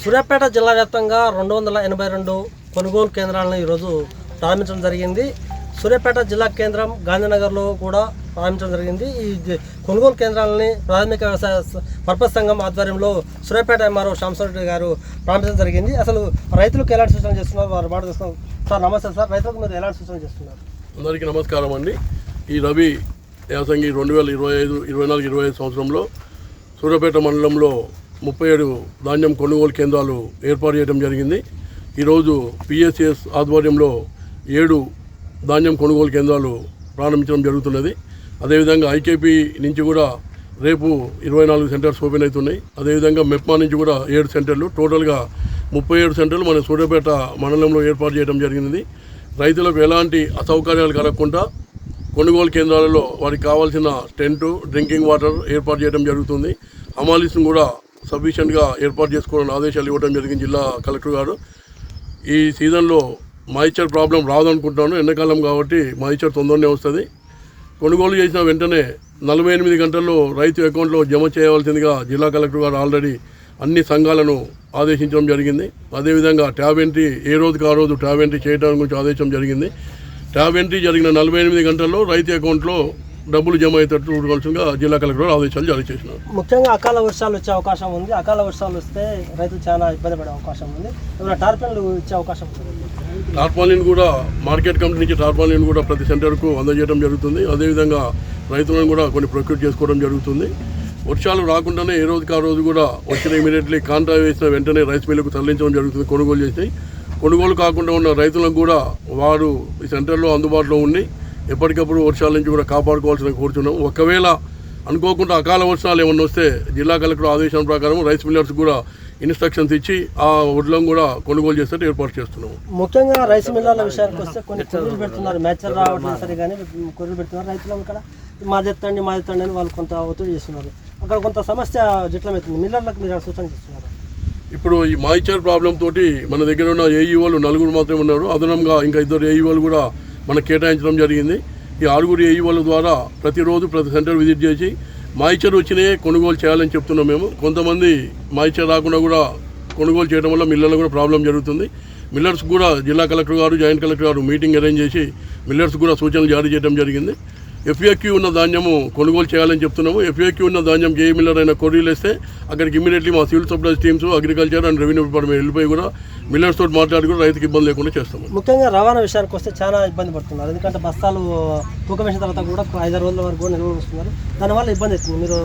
సూర్యాపేట జిల్లా వ్యాప్తంగా 282 కొనుగోలు కేంద్రాలను ఈరోజు ప్రారంభించడం జరిగింది. సూర్యాపేట జిల్లా కేంద్రం గాంధీనగర్లో కూడా ప్రారంభించడం జరిగింది. ఈ కొనుగోలు కేంద్రాలని ప్రాథమిక వ్యవసాయ పర్పస్ సంఘం ఆధ్వర్యంలో సూర్యాపేట ఎంఆర్ఓ శాంసరెడ్డి గారు ప్రారంభించడం జరిగింది. అసలు రైతులకు ఎలాంటి సూచనలు చేస్తున్నారు వారు మాట్లాడుతున్నాం. సార్ నమస్తే సార్, రైతులకు మీరు ఎలాంటి సూచనలు చేస్తున్నారు? అందరికీ నమస్కారం అండి. ఈ రబీ యాసంగి 2025-26 సంవత్సరంలో సూర్యాపేట మండలంలో 37 ధాన్యం కొనుగోలు కేంద్రాలు ఏర్పాటు చేయడం జరిగింది. ఈరోజు పిఎస్సిఎస్ ఆధ్వర్యంలో 7 ధాన్యం కొనుగోలు కేంద్రాలు ప్రారంభించడం జరుగుతున్నది. అదేవిధంగా ఐకేపీ నుంచి కూడా రేపు 24 సెంటర్స్ ఓపెన్ అవుతున్నాయి. అదేవిధంగా మెప్మా నుంచి కూడా 7 సెంటర్లు, టోటల్గా 37 సెంటర్లు మన సూర్యాపేట మండలంలో ఏర్పాటు చేయడం జరిగినది. రైతులకు ఎలాంటి అసౌకర్యాలు కలగకుండా కొనుగోలు కేంద్రాలలో వారికి కావాల్సిన టెంటు, డ్రింకింగ్ వాటర్ ఏర్పాటు చేయడం జరుగుతుంది. హమాలీస్ను కూడా సఫిషియెంట్గా ఏర్పాటు చేసుకోవాలని ఆదేశాలు ఇవ్వడం జరిగింది జిల్లా కలెక్టర్ గారు. ఈ సీజన్లో మాయిశ్చర్ ప్రాబ్లం రాదనుకుంటున్నాను. ఎండాకాలం కాబట్టి మాయిశ్చర్ తొందరనే వస్తుంది. కొనుగోలు చేసిన వెంటనే 48 గంటల్లో రైతు అకౌంట్లో జమ చేయవలసిందిగా జిల్లా కలెక్టర్ గారు ఆల్రెడీ అన్ని సంఘాలను ఆదేశించడం జరిగింది. అదేవిధంగా ట్యాబ్ ఎంట్రీ ఏ రోజుకి ఆ రోజు ట్యాబ్ ఎంట్రీ చేయడం గురించి ఆదేశం జరిగింది. ట్యాబ్ ఎంట్రీ జరిగిన 48 గంటల్లో రైతు అకౌంట్లో డబ్బులు జమ అయ్యేటట్టు చూడవలసిందిగా జిల్లా కలెక్టర్ ఆదేశాలు జారీ చేసినారు. ముఖ్యంగా అకాల వర్షాలు వచ్చే అవకాశం ఉంది. అకాల వర్షాలు వస్తే రైతులు చాలా ఇబ్బంది పడే అవకాశం ఉంది. ఏమైనా టార్పాలిన్లు ఇచ్చే అవకాశం ఉంది? టార్పాలిన్ కూడా మార్కెట్ కమిటీ నుంచి టార్పాలిన్ కూడా ప్రతి సెంటర్కు అందజేయడం జరుగుతుంది. అదేవిధంగా రైతులను కూడా కొన్ని ప్రొక్యూర్ చేసుకోవడం జరుగుతుంది. వర్షాలు రాకుండానే ఏ రోజుకి ఆ రోజు కూడా వచ్చిన ఇమీడియట్లీ కాంట్రా వేసిన వెంటనే రైస్ మిల్లుకు తరలించడం జరుగుతుంది. కొనుగోలు చేసి కొనుగోలు కాకుండా ఉన్న రైతులకు కూడా వారు ఈ సెంటర్లో అందుబాటులో ఉండి ఎప్పటికప్పుడు వర్షాల నుంచి కూడా కాపాడుకోవాల్సిన కోరుతున్నాం. ఒకవేళ అనుకోకుండా అకాల వర్షాలు ఏమన్నా వస్తే జిల్లా కలెక్టర్ ఆదేశం ప్రకారం రైస్ మిల్లర్స్ కూడా ఇన్స్ట్రక్షన్స్ ఇచ్చి ఆ వడ్లను కూడా కొనుగోలు చేస్తే ఏర్పాటు చేస్తున్నాము. ముఖ్యంగా రైస్ మిల్లర్ల విషయానికి వస్తే కొన్ని కొర్రీలు పెడుతున్నారు. మ్యాచర్ రావడం సరే కానీ కొర్రీలు పెడుతున్నారు. రైతులు ఇక్కడ మాది ఎత్తండి అని వాళ్ళు కొంత ఒత్తిడి చేస్తున్నారు. అక్కడ కొంత సమస్య జటిలమవుతుంది. మిల్లర్లకు మీరు సూచన చేస్తున్నారు. ఇప్పుడు ఈ మాయిశ్చర్ ప్రాబ్లం తోటి మన దగ్గర ఉన్న ఏఈఓలు 4 మాత్రమే ఉన్నారు. అదనంగా ఇంకా 2 ఏఈఓలు కూడా మనకు కేటాయించడం జరిగింది. ఈ 6 ఏఈఓల ద్వారా ప్రతిరోజు ప్రతి సెంటర్ విజిట్ చేసి మాయిశ్చర్ వచ్చినాయే కొనుగోలు చేయాలని చెప్తున్నాం మేము. కొంతమంది మాయిశ్చర్ రాకుండా కూడా కొనుగోలు చేయడం వల్ల మిల్లర్లు కూడా ప్రాబ్లం జరుగుతుంది. మిల్లర్స్ కూడా జిల్లా కలెక్టర్ గారు, జాయింట్ కలెక్టర్ గారు మీటింగ్ అరేంజ్ చేసి మిల్లర్స్ కూడా సూచనలు జారీ చేయడం జరిగింది. ఎఫ్ఏక్యూ ఉన్న ధాన్యము కొనుగోలు చేయాలని చెప్తున్నాము. ఎఫ్ఏక్యూ ఉన్న ధాన్యం ఏ మిల్లర్ అయినా కొర్రీలు వేస్తే అక్కడికి ఇమీడియట్లీ మా civil supplies teams, agriculture and revenue department వెళ్ళిపోయి కూడా మిల్లర్స్ తోటి మాట్లాడి కూడా రైతుకి ఇబ్బంది లేకుండా చేస్తాము. ముఖ్యంగా రవాణా విషయానికి వస్తే చాలా ఇబ్బంది పడుతున్నారు. ఎందుకంటే బస్తాలు తూకం వేసిన తర్వాత కూడా 5-6 రోజుల వరకు కూడా నిల్వ వస్తున్నారు. దానివల్ల ఇబ్బంది అవుతుంది. మీరు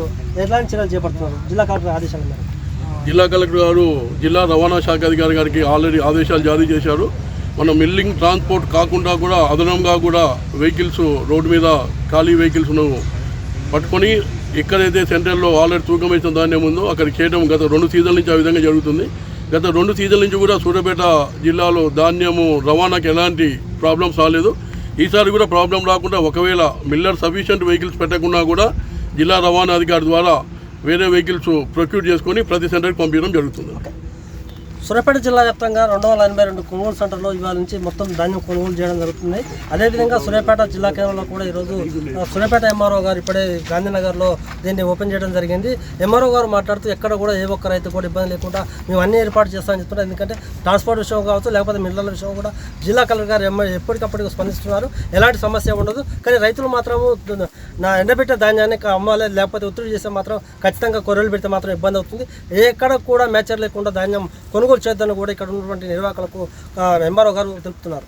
ఎలాంటి చర్యలు చేపడుతున్నారు? జిల్లా కలెక్టర్ ఆదేశాలు ఉన్నారు. జిల్లా కలెక్టర్ గారు జిల్లా రవాణా శాఖ అధికారి గారికి ఆల్రెడీ ఆదేశాలు జారీ చేశారు. మన మిల్లింగ్ ట్రాన్స్పోర్ట్ కాకుండా కూడా అదనంగా కూడా వెహికల్స్ రోడ్డు మీద ఖాళీ వెహికల్స్ను పట్టుకొని ఎక్కడైతే సెంటర్లో ఆల్రెడీ తూకం వేసిన ధాన్యం ఉందో అక్కడికి చేయడం గత 2 సీజన్ల నుంచి ఆ విధంగా జరుగుతుంది. గత 2 సీజన్ల నుంచి కూడా సూర్యాపేట జిల్లాలో ధాన్యము రవాణాకి ఎలాంటి ప్రాబ్లమ్స్ రాలేదు. ఈసారి కూడా ప్రాబ్లం రాకుండా ఒకవేళ మిల్లర్ సఫిషియెంట్ వెహికల్స్ పెట్టకుండా కూడా జిల్లా రవాణా అధికారి ద్వారా వేరే వెహికల్స్ ప్రొక్యూర్ చేసుకొని ప్రతి సెంటర్కి పంపించడం జరుగుతుంది. సూర్యాపేట జిల్లా వ్యాప్తంగా 282 కొనుగోలు సెంటర్లో ఇవాళ నుంచి మొత్తం ధాన్యం కొనుగోలు చేయడం జరుగుతుంది. అదేవిధంగా సూర్యాపేట జిల్లా కేంద్రంలో కూడా ఈరోజు సూర్యాపేట ఎంఆర్ఓ గారు ఇప్పుడే గాంధీనగర్లో దీన్ని ఓపెన్ చేయడం జరిగింది. ఎంఆర్ఓ గారు మాట్లాడుతూ ఎక్కడ కూడా ఏ ఒక్క రైతు కూడా ఇబ్బంది లేకుండా మేము అన్ని ఏర్పాటు చేస్తామని చెప్తున్నారు. ఎందుకంటే ట్రాన్స్పోర్ట్ విషయం కావచ్చు, లేకపోతే మిల్లర్ల విషయం కూడా జిల్లా కలెక్టర్ గారు ఎప్పటికప్పటికి స్పందిస్తున్నారు. ఎలాంటి సమస్య ఉండదు. కానీ రైతులు మాత్రము నా ఎండబెట్టే ధాన్యాన్ని అమ్మాలి, లేకపోతే ఒత్తిడి చేస్తే మాత్రం ఖచ్చితంగా కొర్రీలు పెడితే మాత్రం ఇబ్బంది అవుతుంది. ఎక్కడ కూడా మ్యాచర్ లేకుండా ధాన్యం కొనుగోలు చేద్దామని కూడా ఇక్కడ ఉన్నటువంటి నిర్వాహకులకు ఎంఆర్ఓ గారు తెలుపుతున్నారు.